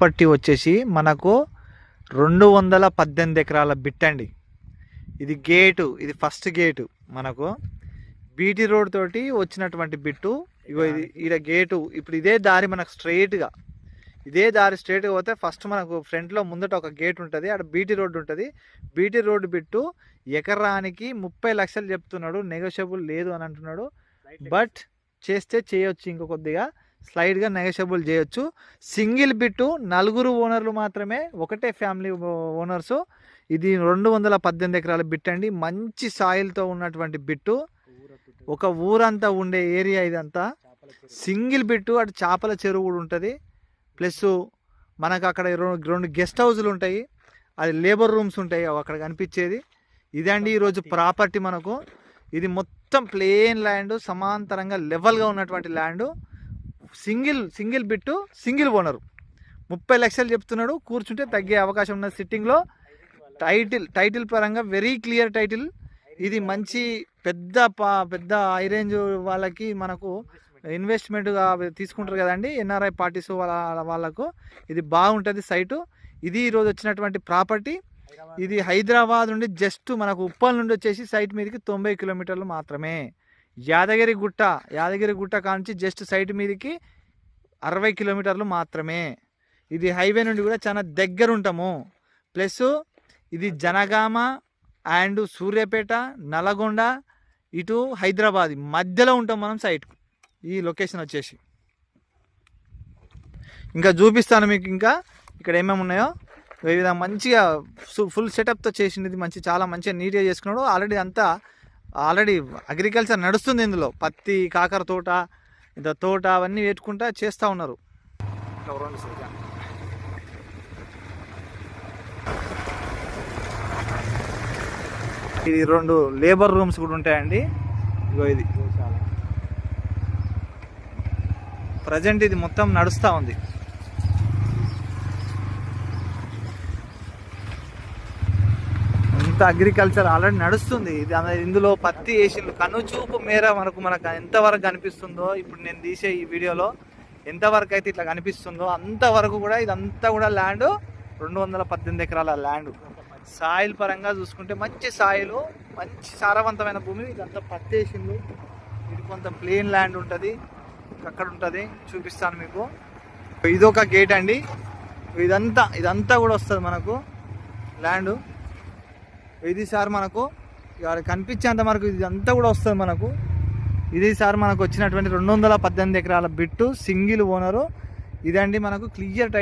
Property వచ్చేసి మనకు 218 ఎకరాల బిట్ అండి. ఇది గేటు, ఇది ఫస్ట్ గేటు. మనకు బీటీ రోడ్ తోటి వచ్చినటువంటి బిట్టు. ఇగో ఇది ఈడ గేటు. ఇప్పుడు ఇదే దారి మనకు స్ట్రైట్గా పోతే ఫస్ట్ మనకు ఫ్రంట్లో ముందట ఒక గేట్ ఉంటుంది, అక్కడ బీటీ రోడ్డు ఉంటుంది. బీటీ రోడ్డు బిట్టు ఎకరానికి 30 లక్షలు చెప్తున్నాడు, నెగోషియబుల్ లేదు అని అంటున్నాడు. బట్ చేస్తే చేయొచ్చు, ఇంకో కొద్దిగా స్లైడ్గా నెగోషియబుల్ చేయొచ్చు. సింగిల్ బిట్టు, 4 ఓనర్లు మాత్రమే, ఒకటే ఫ్యామిలీ ఓనర్సు. ఇది 218 ఎకరాల బిట్ అండి. మంచి సాయిల్తో ఉన్నటువంటి బిట్టు, ఒక ఊరంతా ఉండే ఏరియా ఇదంతా. Single bit. అటు చేపల చెరువు కూడా ఉంటుంది. ప్లస్ మనకు అక్కడ 2 గెస్ట్ హౌజులు ఉంటాయి, అది లేబర్ రూమ్స్ ఉంటాయి అక్కడ కనిపించేది. ఇదండి ఈరోజు ప్రాపర్టీ మనకు. ఇది మొత్తం ప్లేన్ ల్యాండ్, సమాంతరంగా లెవెల్గా ఉన్నటువంటి land. Single bit, single owner. 30 లక్షలు చెప్తున్నాడు. కూర్చుంటే తగ్గే అవకాశం ఉన్నది సిట్టింగ్లో. టైటిల్ పరంగా వెరీ క్లియర్ టైటిల్. ఇది మంచి పెద్ద హై రేంజ్ వాళ్ళకి మనకు ఇన్వెస్ట్మెంట్గా తీసుకుంటారు కదండి, ఎన్ఆర్ఐ పార్టీస్ వాళ్ళకు ఇది బాగుంటుంది సైటు. ఇది ఈరోజు వచ్చినటువంటి ప్రాపర్టీ. ఇది హైదరాబాద్ నుండి జస్ట్ మనకు ఉప్పల్ నుండి వచ్చేసి సైట్ మీదకి 90 కిలోమీటర్లు మాత్రమే. యాదగిరి గుట్ట కాంచి జస్ట్ సైట్ మీదకి 60 కిలోమీటర్లు మాత్రమే. ఇది హైవే నుండి కూడా చాలా దగ్గర ఉంటాము. ప్లస్ ఇది జనగామ అండ్ సూర్యాపేట, నల్గొండ, ఇటు హైదరాబాద్ మధ్యలో ఉంటాం మనం సైట్కు. ఈ లొకేషన్ వచ్చేసి ఇంకా చూపిస్తాను మీకు. ఇంకా ఇక్కడ ఏమేమి ఉన్నాయో ఈ విధంగా మంచిగా ఫుల్ సెటప్తో చేసింది. చాలా మంచిగా నీట్గా చేసుకున్నాడు. ఆల్రెడీ అగ్రికల్చర్ నడుస్తుంది ఇందులో. పత్తి, కాకర తోట అవన్నీ పెట్టుకుంటా చేస్తూ ఉన్నారు. ఇది 2 లేబర్ రూమ్స్ కూడా ఉంటాయండి. ఇగో ఇది ప్రజెంట్ ఇది మొత్తం నడుస్తూ ఉంది. ఇంత అగ్రికల్చర్ ఆల్రెడీ నడుస్తుంది. ఇది ఇందులో పత్తి వేసిండ్రు. కనుచూపు మేర మనకు ఎంతవరకు కనిపిస్తుందో ఇప్పుడు నేను తీసే ఈ వీడియోలో ఎంతవరకు అయితే ఇట్లా కనిపిస్తుందో అంతవరకు కూడా ఇదంతా కూడా ల్యాండ్ 218 ఎకరాల ల్యాండ్. సాయిల్ పరంగా చూసుకుంటే మంచి సాయిల్, మంచి సారవంతమైన భూమి. ఇదంతా పత్తి వేసిండ్రు. ఇది కొంత ప్లేన్ ల్యాండ్ ఉంటుంది, అక్కడ ఉంటుంది, చూపిస్తాను మీకు. ఇదొక గేట్ అండి. ఇదంతా కూడా వస్తుంది మనకు ల్యాండ్. ఇది సార్ మనకు కనిపించేంత వరకు ఇదంతా కూడా వస్తుంది మనకు. ఇది సార్ మనకు వచ్చినటువంటి 218 ఎకరాల బిట్టు, సింగిల్ ఓనరు. ఇదండి మనకు క్లియర్ టైటిల్.